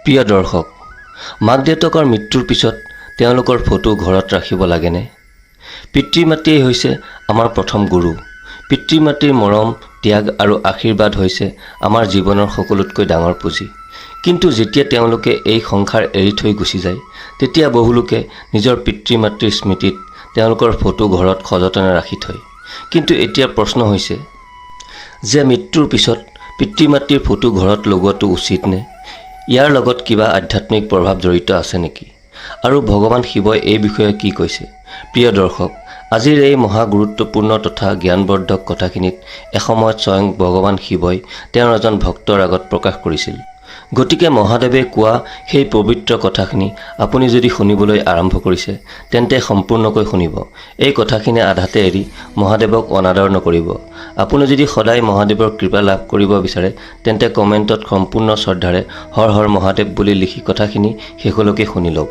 প্ৰিয় দৰ্শক, মাক দেউতাকৰ মৃত্যুৰ পিছত তেওঁলোকৰ ফটো ঘৰত ৰাখিব লাগেনে? পিতৃ মাতৃয়ে হৈছে আমাৰ প্ৰথম গুৰু। পিতৃ মাতৃৰ মৰম, ত্যাগ আৰু আশীৰ্বাদ হৈছে আমাৰ জীৱনৰ সকলোতকৈ ডাঙৰ পুঁজি। কিন্তু যেতিয়া তেওঁলোকে এই সংসাৰ এৰি থৈ গুচি যায়, তেতিয়া বহুলোকে নিজৰ পিতৃ মাতৃৰ স্মৃতিত তেওঁলোকৰ ফটো ঘৰত সযতনে ৰাখি থয়। কিন্তু এতিয়া প্ৰশ্ন হৈছে যে মৃত্যুৰ পিছত পিতৃ মাতৃৰ ফটো ঘৰত লগোৱাটো উচিত নে? ইয়াৰ লগত কিবা আধ্যাত্মিক প্ৰভাৱ জড়িত আছে নেকি? আৰু ভগৱান শিৱই এই বিষয়ে কি কৈছে? প্ৰিয় দৰ্শক, আজিৰ এই মহা গুৰুত্বপূৰ্ণ তথা জ্ঞানবৰ্ধক কথাখিনিত এসময়ত স্বয়ং ভগৱান শিৱই তেওঁৰ এজন ভক্তৰ আগত প্ৰকাশ কৰিছিল। গতিকে মহাদেৱে কোৱা সেই পবিত্ৰ কথাখিনি আপুনি যদি শুনিবলৈ আৰম্ভ কৰিছে, তেন্তে সম্পূৰ্ণকৈ শুনিব। এই কথাখিনি আধাতে এৰি মহাদেৱক অনাদৰ নকৰিব। আপুনি যদি সদায় মহাদেৱৰ কৃপা লাভ কৰিব বিচাৰে, তেন্তে কমেণ্টত সম্পূৰ্ণ শ্ৰদ্ধাৰে হৰ হৰ মহাদেৱ বুলি লিখি কথাখিনি শেষলৈকে শুনি লওক।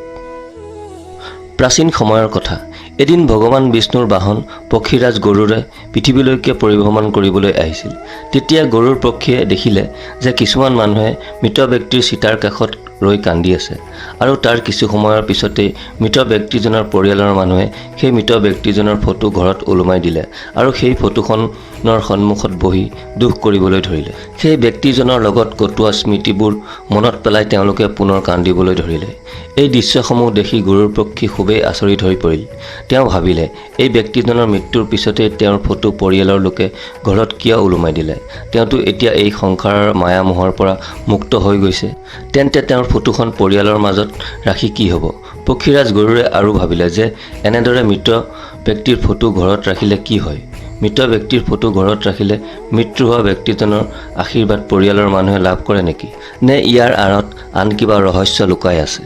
প্ৰাচীন সময়ৰ কথা। এদিন ভগৱান বিষ্ণুৰ বাহন পক্ষীৰাজ গৰুৰে পৃথিৱীলৈকে পৰিভ্ৰমণ কৰিবলৈ আহিছিল। তেতিয়া গৰুৰ পক্ষীয়ে দেখিলে যে কিছুমান মানুহে মৃত ব্যক্তিৰ চিতাৰ কাষত ৰৈ কান্দি আছে, আৰু তাৰ কিছু সময়ৰ পিছতেই মৃত ব্যক্তিজনৰ পৰিয়ালৰ মানুহে সেই মৃত ব্যক্তিজনৰ ফটো ঘৰত ওলোমাই দিলে আৰু সেই ফটোখনৰ সন্মুখত বহি দুখ কৰিবলৈ ধৰিলে। সেই ব্যক্তিজনৰ লগত কটোৱা স্মৃতিবোৰ মনত পেলাই তেওঁলোকে পুনৰ কান্দিবলৈ ধৰিলে। এই দৃশ্যসমূহ দেখি গৰুৰ পক্ষী খুবেই আচৰিত হৈ পৰিল। তেওঁ ভাবিলে, এই ব্যক্তিজনৰ মৃত্যুৰ পিছতেই তেওঁৰ ফটো পৰিয়ালৰ লোকে ঘৰত কিয় ওলোমাই দিলে? তেওঁতো এতিয়া এই সংসাৰৰ মায়ামোহৰ পৰা মুক্ত হৈ গৈছে, তেন্তে তেওঁৰ ফটোখন পৰিয়ালৰ মাজত ৰাখি কি হ'ব? পক্ষীৰাজ গৰুৰে আৰু ভাবিলে যে এনেদৰে মৃত ব্যক্তিৰ ফটো ঘৰত ৰাখিলে কি হয়? মৃত ব্যক্তিৰ ফটো ঘৰত ৰাখিলে মৃত্যু হোৱা ব্যক্তিজনৰ আশীৰ্বাদ পৰিয়ালৰ মানুহে লাভ কৰে নেকি? নে ইয়াৰ আঁৰত আন কিবা ৰহস্য লুকাই আছে?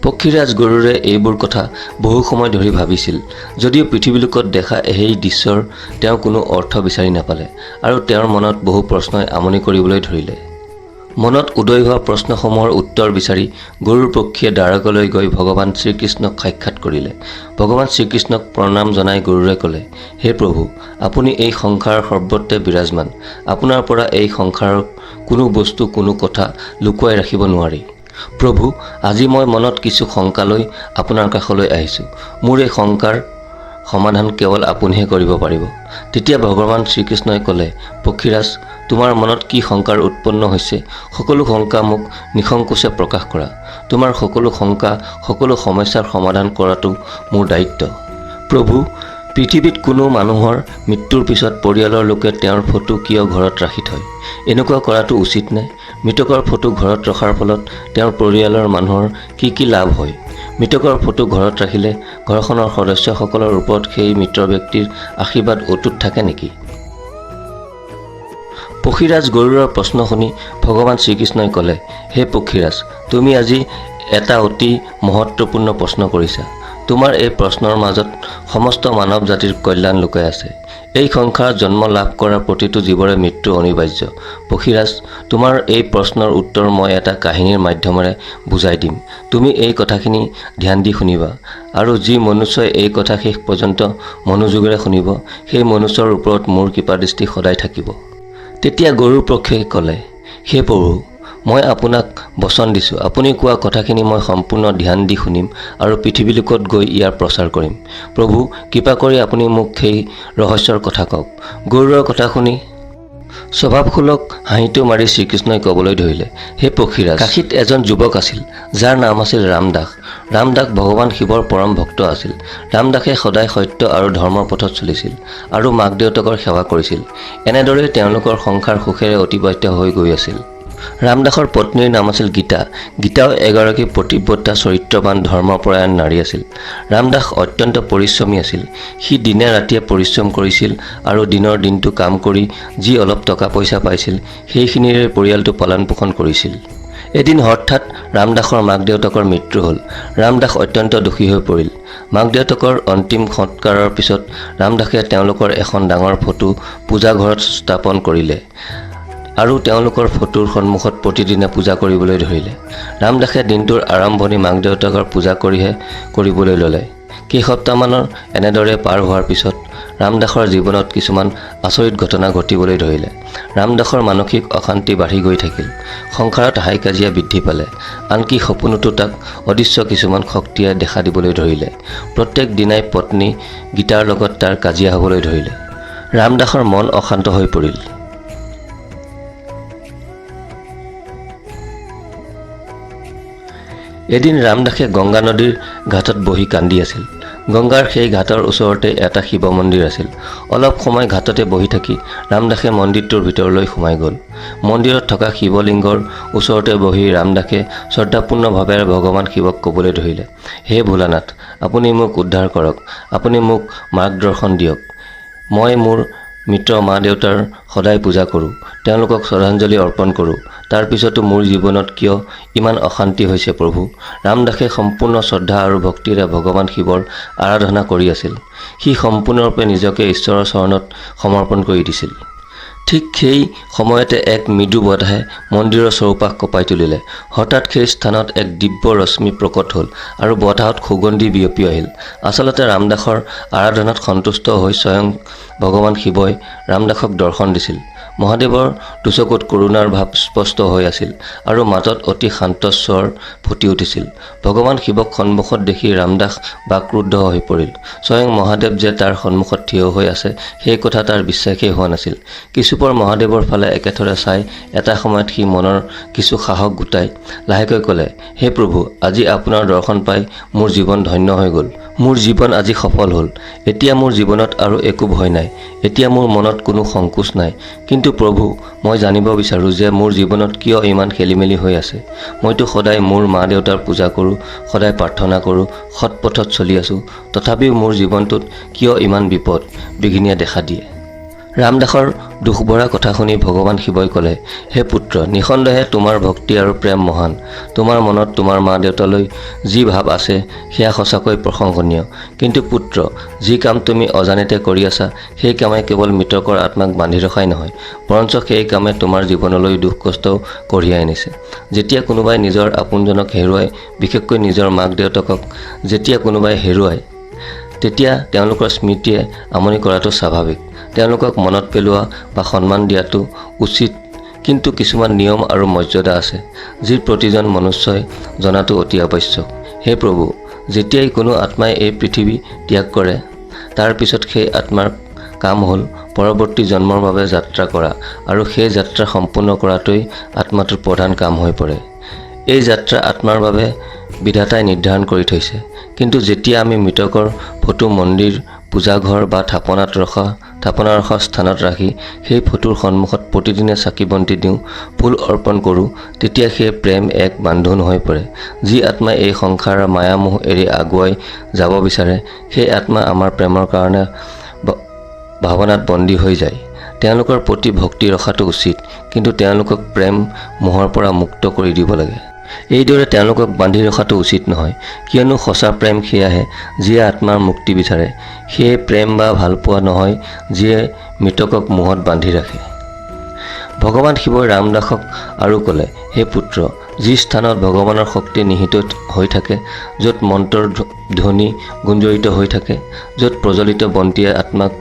পক্ষীৰাজ গৰুৰে এইবোৰ কথা বহু সময় ধৰি ভাবিছিল, যদিও পৃথিৱীলোকত দেখা সেই দৃশ্যৰ তেওঁ কোনো অৰ্থ বিচাৰি নাপালে, আৰু তেওঁৰ মনত বহু প্ৰশ্নই আমনি কৰিবলৈ ধৰিলে। মনত উদয় হোৱা প্ৰশ্নসমূহৰ উত্তৰ বিচাৰি গৰুৰ পক্ষীয়ে দ্বাৰকালৈ গৈ ভগৱান শ্ৰীকৃষ্ণক সাক্ষাৎ কৰিলে। ভগৱান শ্ৰীকৃষ্ণক প্ৰণাম জনাই গৰুৰে ক'লে, হে প্ৰভু, আপুনি এই সংসাৰৰ সৰ্বত্ৰে বিৰাজমান। আপোনাৰ পৰা এই সংসাৰৰ কোনো বস্তু, কোনো কথা লুকুৱাই ৰাখিব নোৱাৰি। প্ৰভু, আজি মই মনত কিছু শংকা লৈ আপোনাৰ কাষলৈ আহিছোঁ। মোৰ এই শংকাৰ সমাধান কেৱল আপুনিহে কৰিব পাৰিব। তেতিয়া ভগৱান শ্ৰীকৃষ্ণই ক'লে, পক্ষীৰাজ, তোমাৰ মনত কি শংকাৰ উৎপন্ন হৈছে, সকলো শংকা মোক নিসংকোচে প্ৰকাশ কৰা। তোমাৰ সকলো শংকা, সকলো সমস্যাৰ সমাধান কৰাটো মোৰ দায়িত্ব। প্ৰভু, পৃথিৱীত কোনো মানুহৰ মৃত্যুৰ পিছত পৰিয়ালৰ লোকে তেওঁৰ ফটো কিয় ঘৰত ৰাখি থয়? এনেকুৱা কৰাটো উচিত নে? মৃতকৰ ফটো ঘৰত ৰখাৰ ফলত তেওঁৰ পৰিয়ালৰ মানুহৰ কি কি লাভ হয়? মৃতকৰ ফটো ঘৰত ৰাখিলে ঘৰখনৰ সদস্যসকলৰ ওপৰত সেই মৃত ব্যক্তিৰ আশীৰ্বাদ অটুট থাকে নেকি? পক্ষীৰাজ গৰুৰৰ প্ৰশ্ন শুনি ভগৱান শ্ৰীকৃষ্ণই ক'লে, হে পক্ষীৰাজ, তুমি আজি এটা অতি মহত্বপূৰ্ণ প্ৰশ্ন কৰিছা। তোমাৰ এই প্ৰশ্নৰ মাজত সমস্ত মানৱ জাতিৰ কল্যাণ লুকাই আছে। এই সংসাৰত জন্ম লাভ কৰা প্ৰতিটো জীৱৰে মৃত্যু অনিবাৰ্য। পক্ষীৰাজ, তোমাৰ এই প্ৰশ্নৰ উত্তৰ মই এটা কাহিনীৰ মাধ্যমেৰে বুজাই দিম। তুমি এই কথাখিনি ধ্যান দি শুনিবা, আৰু যি মনুষ্যই এই কথা শেষ পৰ্যন্ত মনোযোগেৰে শুনিব, সেই মনুষ্যৰ ওপৰত মোৰ কৃপাদৃষ্টি সদায় থাকিব। তেতিয়া গৰুৰ পক্ষীয়ে ক'লে, হে প্ৰভু, মই আপোনাক বচন দিছোঁ, আপুনি কোৱা কথাখিনি মই সম্পূৰ্ণ ধ্যান দি শুনিম আৰু পৃথিৱীলোকত গৈ ইয়াৰ প্ৰচাৰ কৰিম। প্ৰভু, কৃপা কৰি আপুনি মোক সেই ৰহস্যৰ কথা কওক। গৰুৰৰ কথা শুনি স্বভাৱসুলভ হাঁহিটো মাৰি শ্ৰীকৃষ্ণই ক'বলৈ ধৰিলে, হে পক্ষীৰাজ, কাশীত এজন যুৱক আছিল, যাৰ নাম আছিল ৰামদাস। ৰামদাস ভগৱান শিৱৰ পৰম ভক্ত আছিল। ৰামদাসে সদায় সত্য আৰু ধৰ্মৰ পথত চলিছিল আৰু মাক দেউতাকৰ সেৱা কৰিছিল। এনেদৰেই তেওঁলোকৰ সংসাৰ সুখেৰে অতিবাহিত হৈ গৈ আছিল। ৰামদাসৰ পত্নীৰ নাম আছিল গীতা। গীতাও এগৰাকী প্ৰতিব্ৰতা চৰিত্ৰৱান ধৰ্মপৰায়ণ নাৰী আছিল। ৰামদাস অত্যন্ত পৰিশ্ৰমী আছিল। সি দিনে ৰাতিয়ে পৰিশ্ৰম কৰিছিল আৰু দিনৰ দিনটো কাম কৰি যি অলপ টকা পইচা পাইছিল, সেইখিনিৰে পৰিয়ালটো পালন পোষণ কৰিছিল। এদিন হঠাৎ ৰামদাসৰ মাক দেউতাকৰ মৃত্যু হ'ল। ৰামদাস অত্যন্ত দুখী হৈ পৰিল। মাক দেউতাকৰ অন্তিম সংস্কাৰৰ পিছত ৰামদাসে তেওঁলোকৰ এখন ডাঙৰ ফটো পূজা ঘৰত স্থাপন কৰিলে আৰু তেওঁলোকৰ ফটোৰ সন্মুখত প্ৰতিদিনে পূজা কৰিবলৈ ধৰিলে। ৰামদাসে দিনটোৰ আৰম্ভণি মাক দেউতাকৰ পূজা কৰিহে কৰিবলৈ ল'লে। কেইসপ্তাহমানৰ এনেদৰে পাৰ হোৱাৰ পিছত ৰামদাসৰ জীৱনত কিছুমান আচৰিত ঘটনা ঘটিবলৈ ধৰিলে। ৰামদাসৰ মানসিক অশান্তি বাঢ়ি গৈ থাকিল। সংসাৰত হাই কাজিয়া বৃদ্ধি পালে। আনকি সপোনতো তাক অদৃশ্য কিছুমান শক্তিয়ে দেখা দিবলৈ ধৰিলে। প্ৰত্যেক দিনাই পত্নী গীতাৰ লগত তাৰ কাজিয়া হ'বলৈ ধৰিলে। ৰামদাসৰ মন অশান্ত হৈ পৰিল। এদিন ৰামদাসে গংগা নদীৰ ঘাটত বহি কান্দি আছিল। গংগাৰ সেই ঘাটৰ ওচৰতে এটা শিৱ মন্দিৰ আছিল। অলপ সময় ঘাটতে বহি থাকি ৰামদাসে মন্দিৰটোৰ ভিতৰলৈ সোমাই গ'ল। মন্দিৰত থকা শিৱলিংগৰ ওচৰতে বহি ৰামদাসে শ্ৰদ্ধাপূৰ্ণভাৱে ভগৱান শিৱক ক'বলৈ ধৰিলে, হে ভোলানাথ, আপুনি মোক উদ্ধাৰ কৰক, আপুনি মোক মাৰ্গদৰ্শন দিয়ক। মই মোৰ মৃত মা দেউতাৰ সদায় পূজা কৰোঁ, তেওঁলোকক শ্ৰদ্ধাঞ্জলি অৰ্পণ কৰোঁ। তাৰ পিছতো মোৰ জীৱনত কিয় ইমান অশান্তি হৈছে প্ৰভু? ৰামদাসে সম্পূৰ্ণ শ্ৰদ্ধা আৰু ভক্তিৰে ভগৱান শিৱৰ আৰাধনা কৰি আছিল। সি সম্পূৰ্ণৰূপে নিজকে ঈশ্বৰৰ চৰণত সমৰ্পণ কৰি দিছিল। ঠিক সেই সময়তে এক মৃদু বতাহে মন্দিৰৰ চৌপাশ কঁপাই তুলিলে। হঠাৎ সেই স্থানত এক দিব্য ৰশ্মি প্ৰকট হ'ল আৰু বতাহত সুগন্ধি বিয়পি আহিল। আচলতে ৰামদাসৰ আৰাধনাত সন্তুষ্ট হৈ স্বয়ং ভগৱান শিৱই ৰামদাসক দৰ্শন দিছিল। মহাদেৱৰ দুচকুত কৰোণাৰ ভাৱ স্পষ্ট হৈ আছিল আৰু মাজত অতি শান্ত স্বৰ ফুটি উঠিছিল। ভগৱান শিৱক সন্মুখত দেখি ৰামদাস বাক্ৰুদ্ধ হৈ পৰিল। স্বয়ং মহাদেৱ যে তাৰ সন্মুখত থিয় হৈ আছে সেই কথা তাৰ বিশ্বাসেই হোৱা নাছিল। কিছুপৰ মহাদেৱৰ ফালে একেথৰে চাই এটা সময়ত সি মনৰ কিছু সাহস গোটাই লাহেকৈ ক'লে, হে প্ৰভু, আজি আপোনাৰ দৰ্শন পাই মোৰ জীৱন ধন্য হৈ গ'ল। মোৰ জীৱন আজি সফল হ'ল। এতিয়া মোৰ জীৱনত আৰু একো ভয় নাই। এতিয়া মোৰ মনত কোনো সংকোচ নাই। কিন্তু প্ৰভু, মই জানিব বিচাৰোঁ যে মোৰ জীৱনত কিয় ইমান খেলিমেলি হৈ আছে। মইতো সদায় মোৰ মা দেউতাৰ পূজা কৰোঁ, সদায় প্ৰাৰ্থনা কৰোঁ, সৎ পথত চলি আছোঁ। তথাপিও মোৰ জীৱনটোত কিয় ইমান বিপদ বিঘিনিয়ে দেখা দিয়ে? ৰামদাসৰ দুখভৰা কথা শুনি ভগৱান শিৱই ক'লে, হে পুত্ৰ, নিঃসন্দেহে তোমাৰ ভক্তি আৰু প্ৰেম মহান। তোমাৰ মনত তোমাৰ মা দেউতালৈ যি ভাৱ আছে সেয়া সঁচাকৈ প্ৰশংসনীয়। কিন্তু পুত্ৰ, যি কাম তুমি অজানিতে কৰি আছা সেই কামে কেৱল মৃতকৰ আত্মাক বান্ধি ৰখাই নহয়, বৰঞ্চ সেই কামে তোমাৰ জীৱনলৈ দুখ কষ্টও কঢ়িয়াই আনিছে। যেতিয়া কোনোবাই নিজৰ আপোনজনক হেৰুৱাই, বিশেষকৈ নিজৰ মাক দেউতাকক যেতিয়া কোনোবাই হেৰুৱায়, তেতিয়া তেওঁলোকৰ স্মৃতিয়ে আমনি কৰাটো স্বাভাৱিক। তেওঁলোকক মনত পেলোৱা বা সন্মান দিয়াটো উচিত, কিন্তু কিছুমান নিয়ম আৰু মৰ্যাদা আছে যি প্ৰতিজন মনুষ্যই জনাটো অতি আৱশ্যক। হে প্ৰভু, যেতিয়াই কোনো আত্মাই এই পৃথিৱী ত্যাগ কৰে, তাৰ পিছত সেই আত্মাৰ কাম হ'ল পৰৱৰ্তী জন্মৰ বাবে যাত্ৰা কৰা, আৰু সেই যাত্ৰা সম্পূৰ্ণ কৰাটোৱেই আত্মাটোৰ প্ৰধান কাম হৈ পৰে। এই যাত্ৰা আত্মাৰ বাবে বিধাতাই নিৰ্ধাৰণ কৰি থৈছে। কিন্তু যেতিয়া আমি মৃতকৰ ফটো মন্দিৰ, পূজাঘৰ বা থাপনা ৰখা স্থানত ৰাখি সেই ফটোৰ সন্মুখত প্ৰতিদিনে চাকি বন্তি দিওঁ, ফুল অৰ্পণ কৰোঁ, তেতিয়া সেই প্ৰেম এক বান্ধোন হৈ পৰে। যি আত্মাই এই সংসাৰৰ মায়ামোহ এৰি আগুৱাই যাব বিচাৰে, সেই আত্মা আমাৰ প্ৰেমৰ কাৰণে ভাৱনাত বন্দী হৈ যায়। তেওঁলোকৰ প্ৰতি ভক্তি ৰখাটো উচিত, কিন্তু তেওঁলোকক প্ৰেম মোহৰ পৰা মুক্ত কৰি দিব লাগে। এইদৰে তেওঁলোকক বান্ধি ৰখাটো উচিত নহয়, কিয়নো সঁচা প্ৰেম সেয়াহে যিয়ে আত্মাৰ মুক্তি বিচাৰে। সেয়ে প্ৰেম বা ভালপোৱা নহয় যিয়ে মৃতকক মোহত বান্ধি ৰাখে। ভগৱান শিৱই ৰামদাসক আৰু ক'লে, হে পুত্ৰ, যি স্থানত ভগৱানৰ শক্তি নিহিত হৈ থাকে, য'ত মন্ত্ৰৰ ধ্বনি গুঞ্জৰিত হৈ থাকে, য'ত প্ৰজ্বলিত বন্তিয়ে আত্মাক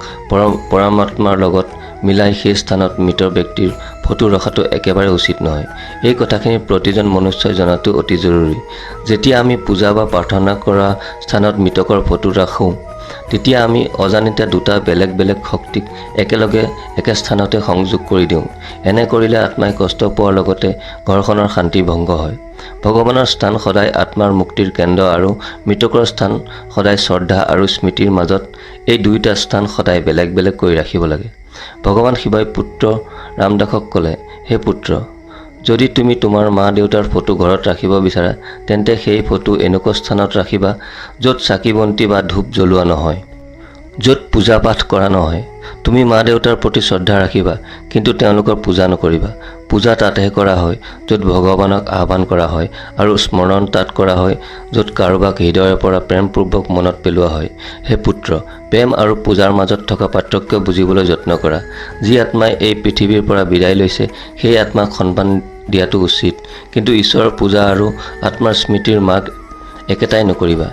পৰমাত্মাৰ লগত মিলাই, সেই স্থানত মৃত ব্যক্তিৰ ফটো ৰখাটো একেবাৰে উচিত নহয়। এই কথাখিনি প্ৰতিজন মনুষ্যই জনাটো অতি জৰুৰী। যেতিয়া আমি পূজা বা প্ৰাৰ্থনা কৰা স্থানত মৃতকৰ ফটো ৰাখোঁ, তেতিয়া আমি অজানিতে দুটা বেলেগ বেলেগ শক্তিক একেলগে একে স্থানতে সংযোগ কৰি দিওঁ। এনে কৰিলে আত্মাই কষ্ট পোৱাৰ লগতে ঘৰখনৰ শান্তি ভংগ হয়। ভগৱানৰ স্থান সদায় আত্মাৰ মুক্তিৰ কেন্দ্ৰ আৰু মৃতকৰ স্থান সদায় শ্ৰদ্ধা আৰু স্মৃতিৰ মাজত। এই দুয়োটা স্থান সদায় বেলেগ বেলেগ কৰি ৰাখিব লাগে। ভগৱান শিৱই পুত্ৰ ৰামদাসক ক'লে, হে পুত্ৰ, যদি তুমি তোমাৰ মা দেউতাৰ ফটো ঘৰত ৰাখিব বিচাৰা, তেন্তে সেই ফটো এনেকুৱা স্থানত ৰাখিবা য'ত চাকি বন্তি বা ধূপ জ্বলোৱা নহয়, য'ত পূজা পাঠ কৰা নহয়। তুমি মা দেউতাৰ প্ৰতি শ্ৰদ্ধা ৰাখিবা, কিন্তু তেওঁলোকৰ পূজা নকৰিবা। পূজা তাতহে কৰা হয় য'ত ভগৱানক আহ্বান কৰা হয়, আৰু স্মৰণ তাত কৰা হয় য'ত কাৰোবাক হৃদয়ৰ পৰা প্ৰেমপূৰ্বক মনত পেলোৱা হয়। হে পুত্ৰ, প্ৰেম আৰু পূজাৰ মাজত থকা পাৰ্থক্য বুজিবলৈ যত্ন কৰা। যি আত্মাই এই পৃথিৱীৰ পৰা বিদায় লৈছে, সেই আত্মাক সন্মান দিয়াটো উচিত, কিন্তু ঈশ্বৰৰ পূজা আৰু আত্মাৰ স্মৃতিৰ মাৰ্গ একেটাই নকৰিবা।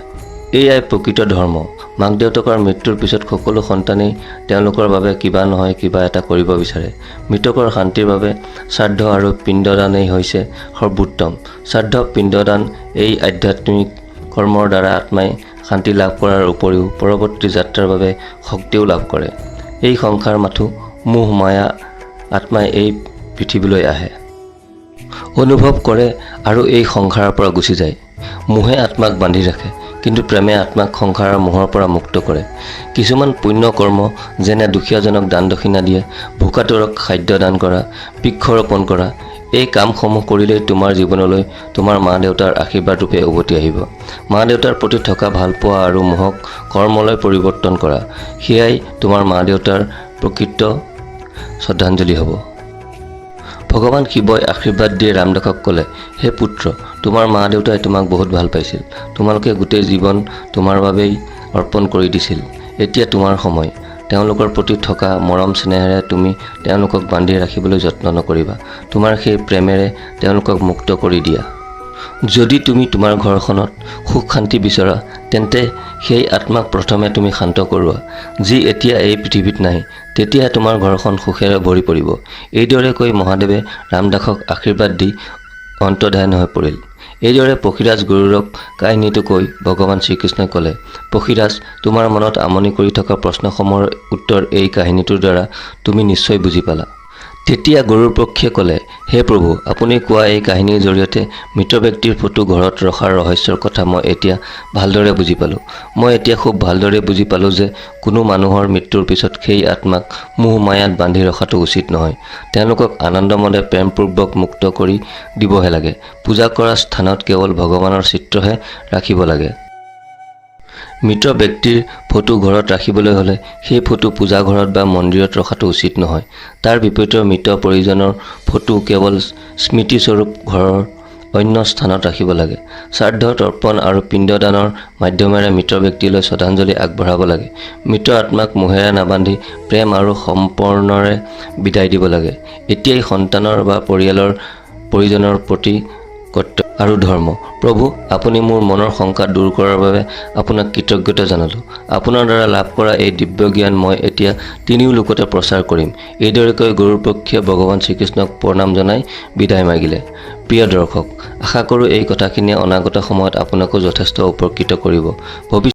এয়াই প্ৰকৃত ধৰ্ম। মাক দেউতাকৰ মৃত্যুৰ পিছত সকলো সন্তানেই তেওঁলোকৰ বাবে কিবা নহয় কিবা এটা কৰিব বিচাৰে। মৃতকৰ শান্তিৰ বাবে শ্ৰাদ্ধ আৰু পিণ্ডদানেই হৈছে সৰ্বোত্তম। শ্ৰাদ্ধ পিণ্ডদান এই আধ্যাত্মিক কৰ্মৰ দ্বাৰা আত্মাই শান্তি লাভ কৰাৰ উপৰিও পৰৱৰ্তী যাত্ৰাৰ বাবে শক্তিও লাভ কৰে। এই সংসাৰ মাথো মোহ মায়া আত্মাই এই পৃথিৱীলৈ আহে, অনুভৱ কৰে আৰু এই সংসাৰৰ পৰা গুচি যায়। মোহে আত্মাক বান্ধি ৰাখে, কিন্তু প্ৰেমে আত্মাক সংসাৰৰ মোহৰ পৰা মুক্ত কৰে। কিছুমান পুণ্য কৰ্ম যেনে দুখীয়াজনক দান দক্ষিণা দিয়া, ভোকাতুৰক খাদ্য দান কৰা, বৃক্ষৰোপণ কৰা, এই কামসমূহ কৰিলেই তোমাৰ জীৱনলৈ তোমাৰ মা দেউতাৰ আশীৰ্বাদ ৰূপে উভতি আহিব। মা দেউতাৰ প্ৰতি থকা ভালপোৱা আৰু মোহক কৰ্মলৈ পৰিৱৰ্তন কৰা, সেয়াই তোমাৰ মা দেউতাৰ প্ৰকৃত শ্ৰদ্ধাঞ্জলি হ'ব। ভগৱান শিৱই আশীৰ্বাদ দিয়ে ৰামদাসক ক'লে, হে পুত্ৰ, তোমাৰ মা দেউতাই তোমাক বহুত ভাল পাইছিল। তোমালোকে গোটেই জীৱন তোমাৰ বাবেই অৰ্পণ কৰি দিছিল। এতিয়া তোমাৰ সময়। তেওঁলোকৰ প্ৰতি থকা মৰম স্নেহেৰে তুমি তেওঁলোকক বান্ধি ৰাখিবলৈ যত্ন নকৰিবা। তোমাৰ সেই প্ৰেমেৰে তেওঁলোকক মুক্ত কৰি দিয়া। যদি তুমি তোমাৰ ঘৰখনত সুখ শান্তি বিচৰা, তেন্তে সেই আত্মাক প্ৰথমে তুমি শান্ত কৰোৱা, যি এতিয়া এই পৃথিৱীত নাই। তেতিয়াহে তোমাৰ ঘৰখন সুখেৰে ভৰি পৰিব। এইদৰে কৈ মহাদেৱে ৰামদাসক আশীৰ্বাদ দি অন্তৰ্ধান হৈ পৰিল। এইদৰে পক্ষীৰাজ গৰুড়ক কাহিনীটো কৈ ভগৱান শ্ৰীকৃষ্ণই ক'লে, পক্ষীৰাজ, তোমাৰ মনত আমনি কৰি থকা প্ৰশ্নসমূহৰ উত্তৰ এই কাহিনীটোৰ দ্বাৰা তুমি নিশ্চয় বুজি পালা। তেতিয়া গৰুড় পক্ষীয়ে ক'লে, হে প্ৰভু, আপুনি কোৱা এই কাহিনীৰ জৰিয়তে মৃত ব্যক্তিৰ ফটো ঘৰত ৰখাৰ ৰহস্যৰ কথা মই এতিয়া ভালদৰে বুজি পালোঁ। মই এতিয়া খুব ভালদৰে বুজি পালোঁ যে কোনো মানুহৰ মৃত্যুৰ পিছত সেই আত্মাক মোহ মায়াত বান্ধি ৰখাটো উচিত নহয়। তেওঁলোকক আনন্দমনে প্ৰেমপূৰ্বক মুক্ত কৰি দিবহে লাগে। পূজা কৰা স্থানত কেৱল ভগৱানৰ চিত্ৰহে ৰাখিব লাগে। মৃত ব্যক্তিৰ ফটো ঘৰত ৰাখিবলৈ হ'লে সেই ফটো পূজা ঘৰত বা মন্দিৰত ৰখাটো উচিত নহয়। তাৰ বিপৰীতে মৃত পৰিজনৰ ফটো কেৱল স্মৃতিস্বৰূপ ঘৰৰ অন্য স্থানত ৰাখিব লাগে। শ্ৰাদ্ধ, তৰ্পণ আৰু পিণ্ডদানৰ মাধ্যমেৰে মৃত ব্যক্তিলৈ শ্ৰদ্ধাঞ্জলি আগবঢ়াব লাগে। মৃত আত্মাক মোহেৰে নাবান্ধি প্ৰেম আৰু সমৰ্পণেৰে বিদায় দিব লাগে। এতিয়াই সন্তানৰ বা পৰিজনৰ প্ৰতি কৰ্তব্য আৰু ধৰ্ম। প্ৰভু, আপুনি মোৰ মনৰ শংকা দূৰ কৰাৰ বাবে আপোনাক কৃতজ্ঞতা জনালোঁ। আপোনাৰ দ্বাৰা লাভ কৰা এই দিব্য জ্ঞান মই এতিয়া তিনিও লোকতে প্ৰচাৰ কৰিম। এইদৰে কৈ গৰুড় পক্ষীয়ে ভগৱান শ্ৰীকৃষ্ণক প্ৰণাম জনাই বিদায় মাগিলে। প্ৰিয় দৰ্শক, আশা কৰোঁ এই কথাখিনিয়ে অনাগত সময়ত আপোনাকো যথেষ্ট উপকৃত কৰিব।